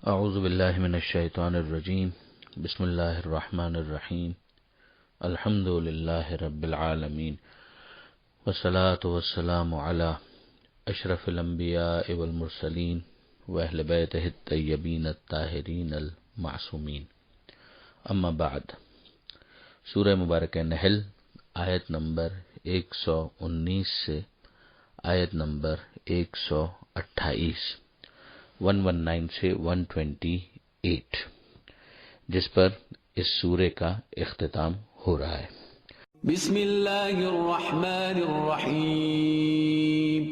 اعوذ باللہ من الشیطان الرجیم بسم اللہ الرحمن الرحیم الحمد للہ رب العالمین والصلاة والسلام علی اشرف الانبیاء والمرسلین واہل بیتہ الطیبین الطاہرین المعصومین، اما بعد۔ سورہ مبارکہ نحل آیت نمبر 119 سے آیت نمبر 128، 119 سے 128، جس پر اس سورے کا اختتام ہو رہا ہے۔ بسم اللہ الرحمن الرحیم۔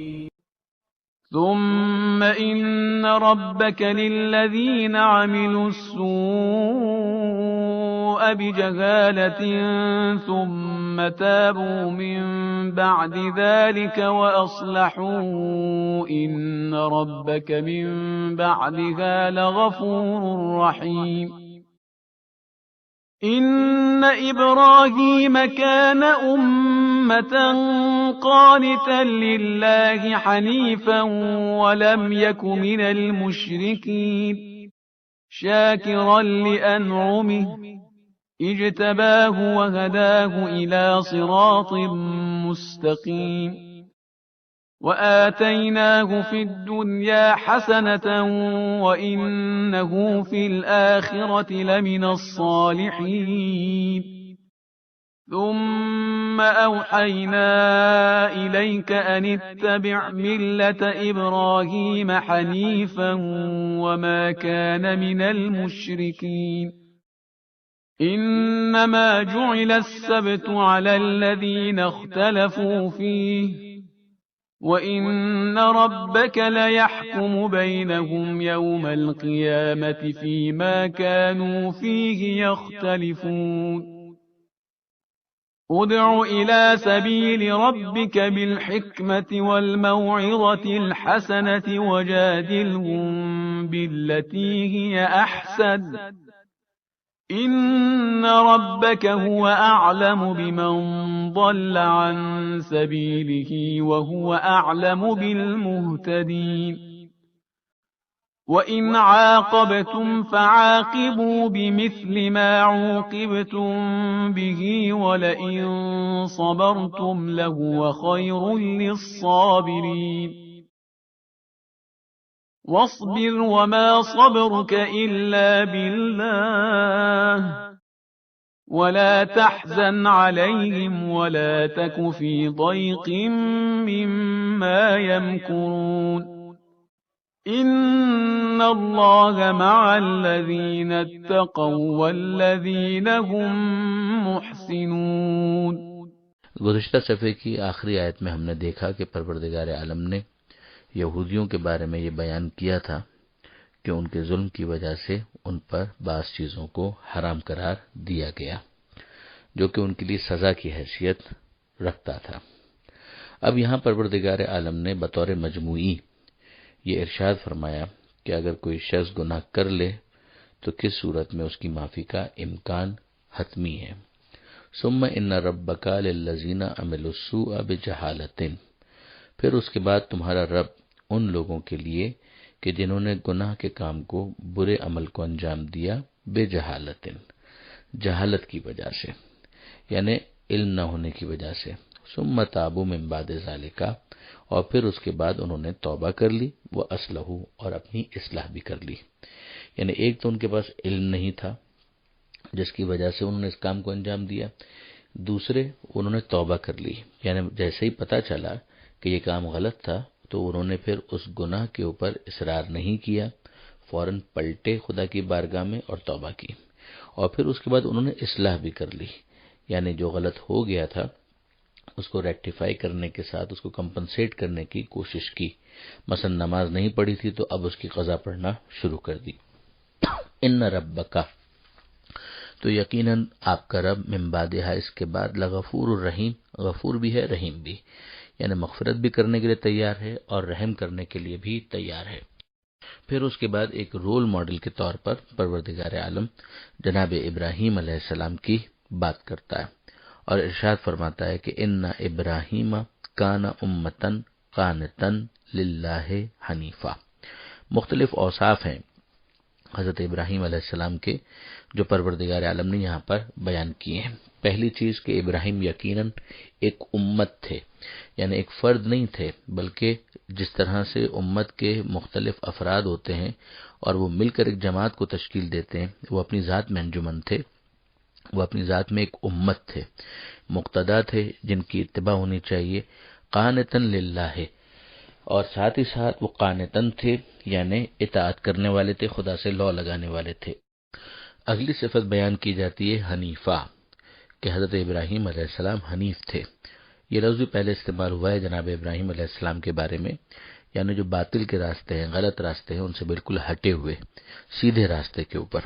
ثم ان ربك للذین عملوا السوء بجہالة ثم تابوا من بعد ذلك وأصلحوا ان ربك من بعدها لغفور رحیم۔ ان ابراہیم كان امة قانتا للہ حنیفا ولم یک من المشرکین شاکرا لانعمه اجتباه وهداه الى صراط مستقیم۔ وآتيناه في الدنيا حسنة وإنه في الآخرة لمن الصالحين۔ ثم أوحينا إليك أن اتبع ملة إبراهيم حنيفا وما كان من المشركين۔ إنما جعل السبت على الذين اختلفوا فيه وَإِنَّ رَبَّكَ لَيَحْكُمُ بَيْنَهُمْ يَوْمَ الْقِيَامَةِ فِيمَا كَانُوا فِيهِ يَخْتَلِفُونَ۔ ادْعُ إِلَى سَبِيلِ رَبِّكَ بِالْحِكْمَةِ وَالْمَوْعِظَةِ الْحَسَنَةِ وَجَادِلْهُم بِالَّتِي هِيَ أَحْسَنُ ان ربك هو اعلم بمن ضل عن سبيله وهو اعلم بالمهتدين۔ وان عاقبتم فعاقبوا بمثل ما عوقبتم به ولئن صبرتم لهو خير للصابرين۔ واصبر وما صبرك إلا بالله ولا تحزن عليهم ولا تك في ضيق مما يمكرون۔ إن الله مع الذين اتقوا والذين هم محسنون۔ گزشتہ صفحے کی آخری آیت میں ہم نے دیکھا کہ پروردگار عالم نے یہودیوں کے بارے میں یہ بیان کیا تھا کہ ان کے ظلم کی وجہ سے ان پر بعض چیزوں کو حرام قرار دیا گیا جو کہ ان کے لیے سزا کی حیثیت رکھتا تھا۔ اب یہاں پروردگار عالم نے بطور مجموعی یہ ارشاد فرمایا کہ اگر کوئی شخص گناہ کر لے تو کس صورت میں اس کی معافی کا امکان حتمی ہے۔ ثم ان ربک للذین عملوا السوء بجہالۃ، پھر اس کے بعد تمہارا رب ان لوگوں کے لیے کہ جنہوں نے گناہ کے کام کو، برے عمل کو انجام دیا، بے جہالت، جہالت کی وجہ سے، یعنی علم نہ ہونے کی وجہ سے، ثم تابوا من بعد ذلک، اور پھر اس کے بعد انہوں نے توبہ کر لی، وہ اصلحوا، اور اپنی اصلاح بھی کر لی۔ یعنی ایک تو ان کے پاس علم نہیں تھا جس کی وجہ سے انہوں نے اس کام کو انجام دیا، دوسرے انہوں نے توبہ کر لی، یعنی جیسے ہی پتہ چلا کہ یہ کام غلط تھا تو انہوں نے پھر اس گناہ کے اوپر اصرار نہیں کیا، فوراً پلٹے خدا کی بارگاہ میں اور توبہ کی، اور پھر اس کے بعد انہوں نے اصلاح بھی کر لی، یعنی جو غلط ہو گیا تھا اس کو ریکٹیفائی کرنے کے ساتھ اس کو کمپنسیٹ کرنے کی کوشش کی۔ مثلا نماز نہیں پڑھی تھی تو اب اس کی قضا پڑھنا شروع کر دی۔ ان ربک، تو یقیناً آپ کا رب، من بعدہا، اس کے بعد، لغفور الرحیم، غفور بھی ہے رحیم بھی، یعنی مغفرت بھی کرنے کے لیے تیار ہے اور رحم کرنے کے لیے بھی تیار ہے۔ پھر اس کے بعد ایک رول ماڈل کے طور پر پروردگار عالم جناب ابراہیم علیہ السلام کی بات کرتا ہے اور ارشاد فرماتا ہے کہ ان ابراہیم کان امتن قانتن للہ حنیفہ۔ مختلف اوصاف ہیں حضرت ابراہیم علیہ السلام کے جو پروردگار عالم نے یہاں پر بیان کیے ہیں۔ پہلی چیز کہ ابراہیم یقیناً ایک امت تھے، یعنی ایک فرد نہیں تھے، بلکہ جس طرح سے امت کے مختلف افراد ہوتے ہیں اور وہ مل کر ایک جماعت کو تشکیل دیتے ہیں، وہ اپنی ذات میں انجمن تھے، وہ اپنی ذات میں ایک امت تھے، مقتدا تھے جن کی اتباع ہونی چاہیے، قانتاً للہ، اور ساتھ ہی ساتھ وہ قانتاً تھے یعنی اطاعت کرنے والے تھے، خدا سے لو لگانے والے تھے۔ اگلی صفت بیان کی جاتی ہے حنیفہ، کہ حضرت ابراہیم علیہ السلام حنیف تھے۔ یہ لفظ بھی پہلے استعمال ہوا ہے جناب ابراہیم علیہ السلام کے بارے میں، یعنی جو باطل کے راستے ہیں، غلط راستے ہیں، ان سے بالکل ہٹے ہوئے سیدھے راستے کے اوپر۔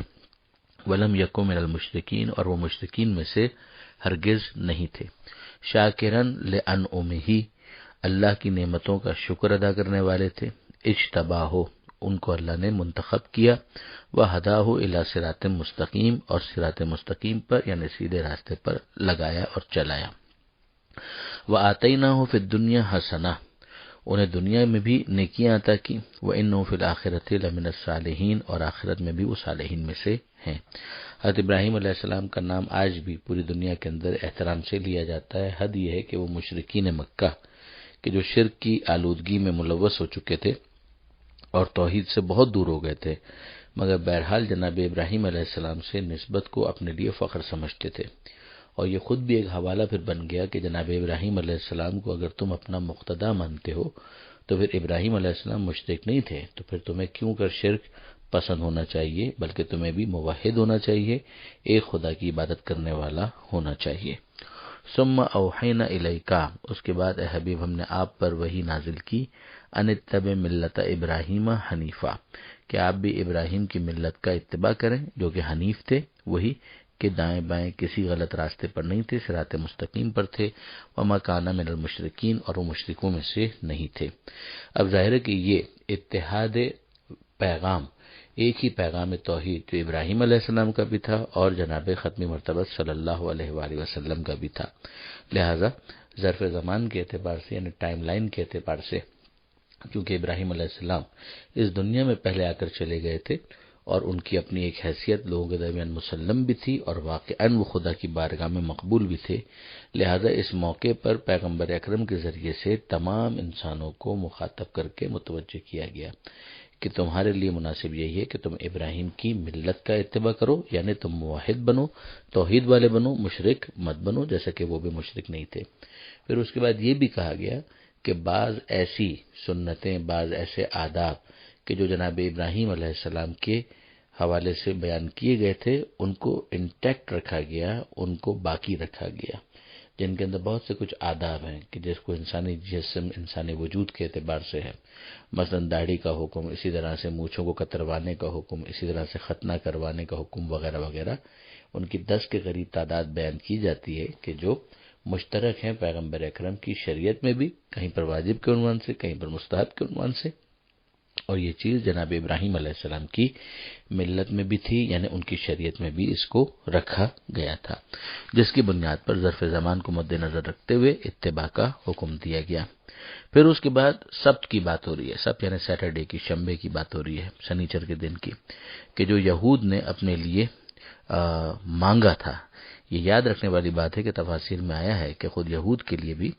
ولم یکن من المشرکین، اور وہ مشرکین میں سے ہرگز نہیں تھے۔ شاکرن لانعمہ، اللہ کی نعمتوں کا شکر ادا کرنے والے تھے۔ اجتباہ، ان کو اللہ نے منتخب کیا، وہداہ الی صراط مستقیم، اور صراط مستقیم پر یعنی سیدھے راستے پر لگایا اور چلایا۔ وآتیناہ فی الدنیا حسنہ، انہیں دنیا میں بھی نیکیاں عطا کی، وانہ فی الآخرۃ لمن الصالحین، اور آخرت میں بھی وہ صالحین میں سے ہیں۔ حضرت ابراہیم علیہ السلام کا نام آج بھی پوری دنیا کے اندر احترام سے لیا جاتا ہے۔ حد یہ ہے کہ وہ مشرکین مکہ کہ جو شرک کی آلودگی میں ملوث ہو چکے تھے اور توحید سے بہت دور ہو گئے تھے، مگر بہرحال جناب ابراہیم علیہ السلام سے نسبت کو اپنے لیے فخر سمجھتے تھے، اور یہ خود بھی ایک حوالہ پھر بن گیا کہ جناب ابراہیم علیہ السلام کو اگر تم اپنا مقتدا مانتے ہو تو پھر ابراہیم علیہ السلام مشرک نہیں تھے، تو پھر تمہیں کیوں کر شرک پسند ہونا چاہیے، بلکہ تمہیں بھی موحد ہونا چاہیے، ایک خدا کی عبادت کرنے والا ہونا چاہیے۔ ثم اوحینا الیک، اس کے بعد اے حبیب ہم نے آپ پر وحی نازل کی، ان اتبع ملت ابراہیم حنیفہ، کہ آپ بھی ابراہیم کی ملت کا اتباع کریں جو کہ حنیف تھے، وہی کہ دائیں بائیں کسی غلط راستے پر نہیں تھے، صراط مستقیم پر تھے، وما کان من المشرکین، اور وہ مشرکوں میں سے نہیں تھے۔ اب ظاہر ہے کہ یہ اتحاد پیغام، ایک ہی پیغام توحید جو ابراہیم علیہ السلام کا بھی تھا اور جناب ختم مرتبہ صلی اللہ علیہ وآلہ وسلم کا بھی تھا، لہذا ظرف زمان کے اعتبار سے یعنی ٹائم لائن کے اعتبار سے، کیونکہ ابراہیم علیہ السلام اس دنیا میں پہلے آ کر چلے گئے تھے اور ان کی اپنی ایک حیثیت لوگوں کے درمیان مسلم بھی تھی اور واقعاً وہ خدا کی بارگاہ میں مقبول بھی تھے، لہذا اس موقع پر پیغمبر اکرم کے ذریعے سے تمام انسانوں کو مخاطب کر کے متوجہ کیا گیا کہ تمہارے لیے مناسب یہی ہے کہ تم ابراہیم کی ملت کا اتباع کرو، یعنی تم موحد بنو، توحید والے بنو، مشرک مت بنو جیسا کہ وہ بھی مشرک نہیں تھے۔ پھر اس کے بعد یہ بھی کہا گیا کہ بعض ایسی سنتیں، بعض ایسے آداب کہ جو جناب ابراہیم علیہ السلام کے حوالے سے بیان کیے گئے تھے ان کو انٹیکٹ رکھا گیا، ان کو باقی رکھا گیا، جن کے اندر بہت سے کچھ آداب ہیں کہ جس کو انسانی جسم، انسانی وجود کے اعتبار سے ہے، مثلا داڑھی کا حکم، اسی طرح سے مونچھوں کو کتروانے کا حکم، اسی طرح سے ختنہ کروانے کا حکم وغیرہ وغیرہ، ان کی 10 کے قریب تعداد بیان کی جاتی ہے کہ جو مشترک ہیں پیغمبر اکرم کی شریعت میں بھی، کہیں پر واجب کے عنوان سے، کہیں پر مستحب کے عنوان سے، اور یہ چیز جناب ابراہیم علیہ السلام کی ملت میں بھی تھی، یعنی ان کی شریعت میں بھی اس کو رکھا گیا تھا، جس کی بنیاد پر ظرف زمان کو مد نظر رکھتے ہوئے اتباع کا حکم دیا گیا۔ پھر اس کے بعد سبت کی بات ہو رہی ہے، سبت یعنی سیٹرڈے کی، شنبے کی بات ہو رہی ہے، شنیچر کے دن کی، کہ جو یہود نے اپنے لیے مانگا تھا۔ یہ یاد رکھنے والی بات ہے کہ تفاسیر میں آیا ہے کہ خود یہود کے لیے بھی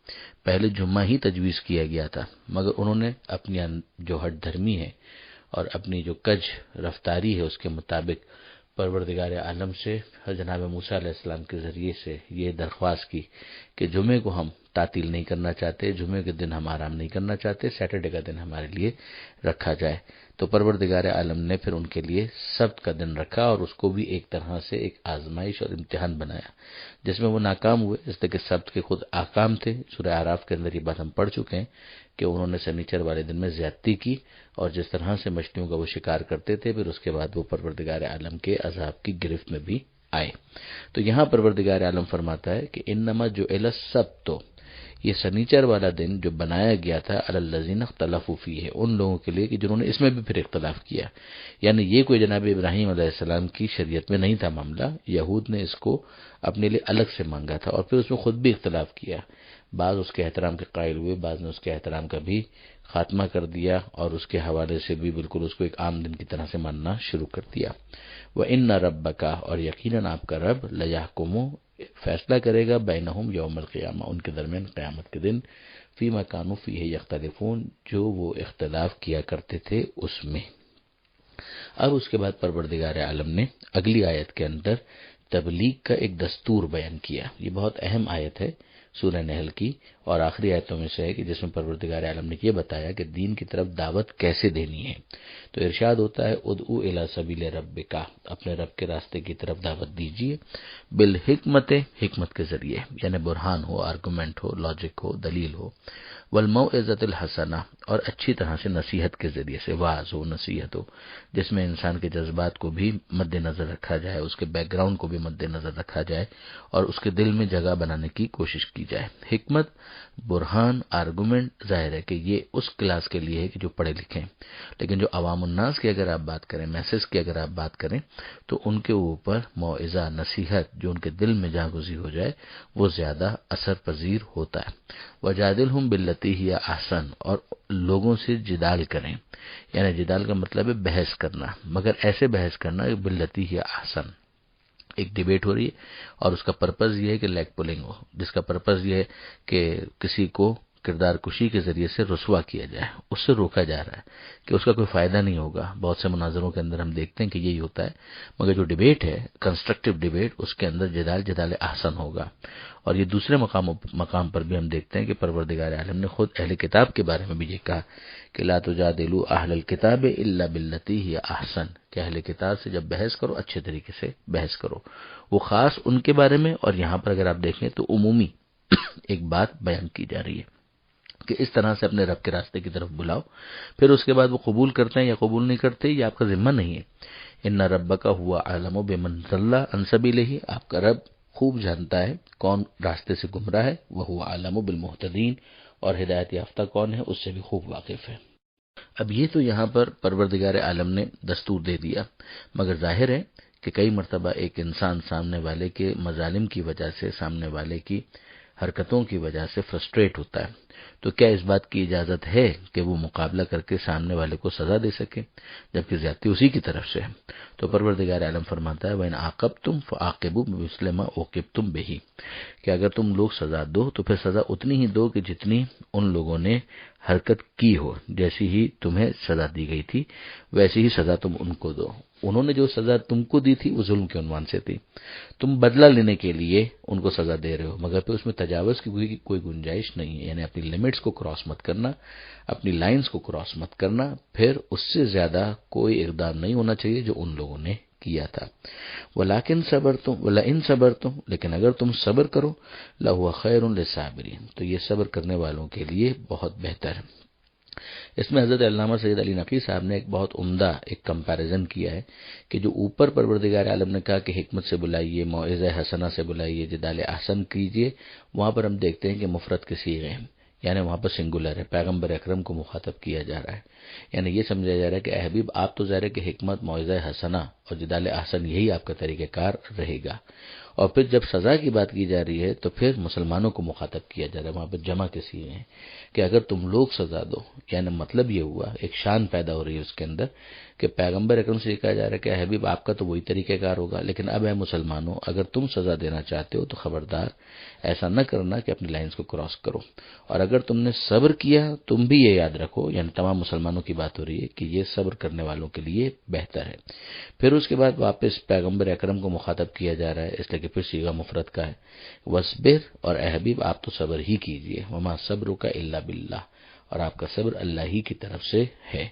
پہلے جمعہ ہی تجویز کیا گیا تھا، مگر انہوں نے اپنی جو ہٹ دھرمی ہے اور اپنی جو کج رفتاری ہے اس کے مطابق پروردگار عالم سے جناب موسیٰ علیہ السلام کے ذریعے سے یہ درخواست کی کہ جمعے کو ہم تعطیل نہیں کرنا چاہتے، جمعے کے دن ہم آرام نہیں کرنا چاہتے، سیٹرڈے کا دن ہمارے لیے رکھا جائے۔ تو پروردگار عالم نے پھر ان کے لیے سبت کا دن رکھا اور اس کو بھی ایک طرح سے ایک آزمائش اور امتحان بنایا، جس میں وہ ناکام ہوئے، اس لیے کہ سبت کے خود احکام تھے۔ سورہ اعراف کے اندر یہ بات ہم پڑھ چکے ہیں کہ انہوں نے سنیچر والے دن میں زیادتی کی اور جس طرح سے مچھلیوں کا وہ شکار کرتے تھے، پھر اس کے بعد وہ پروردگار عالم کے عذاب کی گرفت میں بھی آئے۔ تو یہاں پروردگار عالم فرماتا ہے کہ انما جعل السبت، یہ سنیچر والا دن جو بنایا گیا تھا علی الذین اختلفوا فیہ، ان لوگوں کے لیے کہ جنہوں نے اس میں بھی پھر اختلاف کیا، یعنی یہ کوئی جناب ابراہیم علیہ السلام کی شریعت میں نہیں تھا معاملہ، یہود نے اس کو اپنے لیے الگ سے مانگا تھا اور پھر اس میں خود بھی اختلاف کیا، بعض اس کے احترام کے قائل ہوئے، بعض نے اس کے احترام کا بھی خاتمہ کر دیا اور اس کے حوالے سے بھی بالکل اس کو ایک عام دن کی طرح سے ماننا شروع کر دیا۔ وَإِنَّ رَبَّكَ، اور یقیناً آپ کا رب، لَيَحْكُمُ، فیصلہ کرے گا، بینہم یوم القیامہ، ان کے درمیان قیامت کے دن، فیما کانوا فیہ یختلفون، جو وہ اختلاف کیا کرتے تھے اس میں۔ اب اس کے بعد پروردگار عالم نے اگلی آیت کے اندر تبلیغ کا ایک دستور بیان کیا۔ یہ بہت اہم آیت ہے سورہ نحل کی، اور آخری آیتوں میں سے ہے کہ جس میں پروردگار عالم نے یہ بتایا کہ دین کی طرف دعوت کیسے دینی ہے۔ تو ارشاد ہوتا ہے ادعو الی سبیل ربک، اپنے رب کے راستے کی طرف دعوت دیجیے، بالحکمت، حکمت کے ذریعے، یعنی برہان ہو، آرگومنٹ ہو، لاجک ہو، دلیل ہو، والموعظۃ الحسنہ، اور اچھی طرح سے نصیحت کے ذریعے سے، واعظ ہو، نصیحت ہو، جس میں انسان کے جذبات کو بھی مد نظر رکھا جائے، اس کے بیک گراؤنڈ کو بھی مد نظر رکھا جائے اور اس کے دل میں جگہ بنانے کی کوشش کی جائے۔ حکمت، برہان، آرگومنٹ، ظاہر ہے کہ یہ اس کلاس کے لیے ہے کہ جو پڑھے لکھے ہیں، لیکن جو عوام الناس کی اگر آپ بات کریں، میسج کی اگر آپ بات کریں، تو ان کے اوپر موعظہ، نصیحت جو ان کے دل میں جا گزی ہو جائے وہ زیادہ اثر پذیر ہوتا ہے۔ وجادلہم باللتی ہی احسن، اور لوگوں سے جدال کریں، یعنی جدال کا مطلب ہے بحث کرنا، مگر ایسے بحث کرنا کہ باللتی ہی احسن، ایک ڈیبیٹ ہو رہی ہے اور اس کا پرپز یہ ہے کہ لیگ پولنگ ہو، جس کا پرپز یہ ہے کہ کسی کو کردار کشی کے ذریعے سے رسوا کیا جائے، اس سے روکا جا رہا ہے کہ اس کا کوئی فائدہ نہیں ہوگا۔ بہت سے مناظروں کے اندر ہم دیکھتے ہیں کہ یہی ہوتا ہے، مگر جو ڈیبیٹ ہے، کنسٹرکٹیو ڈیبیٹ، اس کے اندر جدال احسن ہوگا۔ اور یہ دوسرے مقام پر بھی ہم دیکھتے ہیں کہ پروردگار عالم نے خود اہل کتاب کے بارے میں بھی یہ کہا کہ لا تجادلوا اہل الکتاب الا باللتی ہی احسن، کہ اہل کتاب سے جب بحث کرو اچھے طریقے سے بحث کرو۔ وہ خاص ان کے بارے میں، اور یہاں پر اگر آپ دیکھیں تو عمومی ایک بات بیان کی جا رہی ہے کہ اس طرح سے اپنے رب کے راستے کی طرف بلاؤ، پھر اس کے بعد وہ قبول کرتے ہیں یا قبول نہیں کرتے یہ آپ کا ذمہ نہیں ہے۔ ان ربک هو اعلم بمن ضل عن سبیلہ، آپ کا رب خوب جانتا ہے کون راستے سے گمراہ ہے، وهو اعلم بالمهتدین، اور ہدایت یافتہ کون ہے اس سے بھی خوب واقف ہے۔ اب یہ تو یہاں پر پروردگار عالم نے دستور دے دیا، مگر ظاہر ہے کہ کئی مرتبہ ایک انسان سامنے والے کے مظالم کی وجہ سے، سامنے والے کی حرکتوں کی وجہ سے فرسٹریٹ ہوتا ہے، تو کیا اس بات کی اجازت ہے کہ وہ مقابلہ کر کے سامنے والے کو سزا دے سکے، جبکہ زیادتی اسی کی طرف سے ہے؟ تو پروردگار عالم فرماتا ہے وَإِنْ عَاقَبْتُمْ فَعَاقِبُوا بِمِثْلِ مَا عُوقِبْتُمْ بِهِ، کہ اگر تم لوگ سزا دو تو پھر سزا اتنی ہی دو کہ جتنی ان لوگوں نے حرکت کی ہو، جیسی ہی تمہیں سزا دی گئی تھی ویسی ہی سزا تم ان کو دو۔ انہوں نے جو سزا تم کو دی تھی وہ ظلم کے عنوان سے تھی، تم بدلہ لینے کے لیے ان کو سزا دے رہے ہو، مگر پھر اس میں تجاوز کی کوئی گنجائش نہیں ہے، یعنی اپنی لمٹس کو کراس مت کرنا، اپنی لائنز کو کراس مت کرنا، پھر اس سے زیادہ کوئی اقدام نہیں ہونا چاہیے جو ان لوگوں نے کیا تھا۔ وَلَٰكِن صَبَرْتُمْ وَلَئِن صَبَرْتُمْ، لیکن اگر تم صبر کرو، لَهُوَ خَيْرٌ لِّلصَّابِرِينَ، تو یہ صبر کرنے والوں کے لیے بہت بہتر ہے۔ اس میں حضرت علامہ سید علی نقی صاحب نے ایک بہت عمدہ ایک کمپیریزن کیا ہے کہ جو اوپر پروردگار عالم نے کہا کہ حکمت سے بلائیے، موعظہ حسنہ سے بلائیے، جدال احسن کیجیے، وہاں پر ہم دیکھتے ہیں کہ مفرد کے صیغے ہیں، یعنی وہاں پر سنگولر ہے، پیغمبر اکرم کو مخاطب کیا جا رہا ہے، یعنی یہ سمجھا جا رہا ہے کہ اے حبیب آپ تو ظاہر ہے کہ حکمت، موعظہ حسنہ اور جدال احسن یہی آپ کا طریقہ کار رہے گا، اور پھر جب سزا کی بات کی جا رہی ہے تو پھر مسلمانوں کو مخاطب کیا جا رہا ہے، وہاں پر جمع کے صیغے ہیں کہ اگر تم لوگ سزا دو، یعنی مطلب یہ ہوا، ایک شان پیدا ہو رہی ہے اس کے اندر کہ پیغمبر اکرم سے یہ کہا جا رہا ہے کہ اے حبیب آپ کا تو وہی طریقہ کار ہوگا، لیکن اب اے مسلمانوں اگر تم سزا دینا چاہتے ہو تو خبردار ایسا نہ کرنا کہ اپنی لائنز کو کراس کرو، اور اگر تم نے صبر کیا تم بھی یہ یاد رکھو، یعنی تمام مسلمانوں کی بات ہو رہی ہے کہ یہ صبر کرنے والوں کے لیے بہتر ہے۔ پھر اس کے بعد واپس پیغمبر اکرم کو مخاطب کیا جا رہا ہے، اس لیے کہ پھر صیغہ مفرد کا ہے، وَاصْبِرْ، اور اے حبیب آپ تو صبر ہی کیجئے، وَمَا صَبْرُكَ إِلَّا بِاللَّهِ، اور آپ کا صبر اللہ ہی کی طرف سے ہے،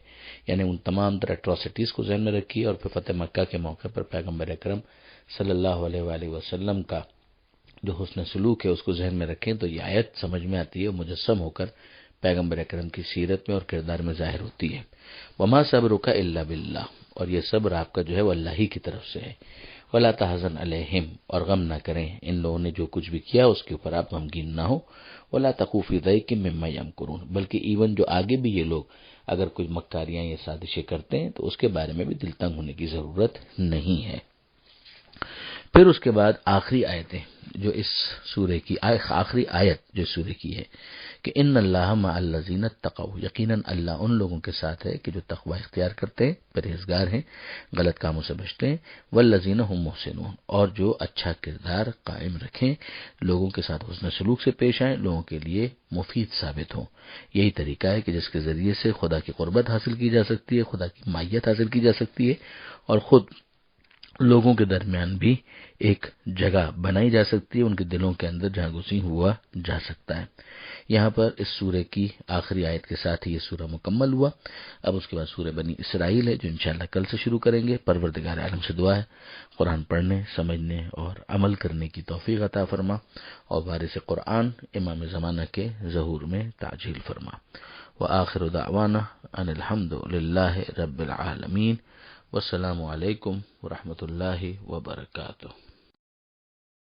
یعنی ان تمام تر ایٹراسٹیز کو ذہن میں رکھیے، اور پھر فتح مکہ کے موقع پر پیغمبر اکرم صلی اللہ علیہ وآلہ وسلم کا جو حسن سلوک ہے اس کو ذہن میں رکھیں تو یہ آیت سمجھ میں آتی ہے، مجسم ہو کر پیغمبر اکرم کی سیرت میں اور کردار میں ظاہر ہوتی ہے۔ وَمَا صَبْرُكَ إِلَّا بِاللَّهِ، اور یہ صبر آپ کا جو ہے وہ اللہ ہی کی طرف سے ہے۔ وَلَا تَحْزَنْ عَلَيْهِمْ، اور غم نہ کریں ان لوگوں نے جو کچھ بھی کیا اس کے اوپر آپ غمگین نہ ہو۔ وَلَا تَقُوا فِي ضَيْقٍ مِّمَّا يَمْكُرُونَ، بلکہ ایون جو آگے بھی یہ لوگ اگر کوئی مکاریاں یا سازشیں کرتے ہیں تو اس کے بارے میں بھی دل تنگ ہونے کی ضرورت نہیں ہے۔ پھر اس کے بعد آخری آیتیں جو اس سورے کی، آخری آیت جو سورے کی ہے کہ ان اللہ مع الذین اتقوا، یقیناً اللہ ان لوگوں کے ساتھ ہے کہ جو تقوی اختیار کرتے ہیں، پرہیزگار ہیں، غلط کاموں سے بچتے ہیں، والذین هم محسنون، اور جو اچھا کردار قائم رکھیں، لوگوں کے ساتھ حسن سلوک سے پیش آئیں، لوگوں کے لیے مفید ثابت ہوں۔ یہی طریقہ ہے کہ جس کے ذریعے سے خدا کی قربت حاصل کی جا سکتی ہے، خدا کی معیت حاصل کی جا سکتی ہے، اور خود لوگوں کے درمیان بھی ایک جگہ بنائی جا سکتی ہے، ان کے دلوں کے اندر جہاں گزین ہوا جا سکتا ہے۔ یہاں پر اس سورہ کی آخری آیت کے ساتھ ہی یہ سورہ مکمل ہوا۔ اب اس کے بعد سورہ بنی اسرائیل ہے جو انشاءاللہ کل سے شروع کریں گے۔ پروردگار عالم سے دعا ہے قرآن پڑھنے، سمجھنے اور عمل کرنے کی توفیق عطا فرما، اور وارث قرآن امام زمانہ کے ظہور میں تعجیل فرما۔ وآخر دعوانا ان الحمد للہ رب العالمین، والسلام علیکم ورحمۃ اللہ وبرکاتہ۔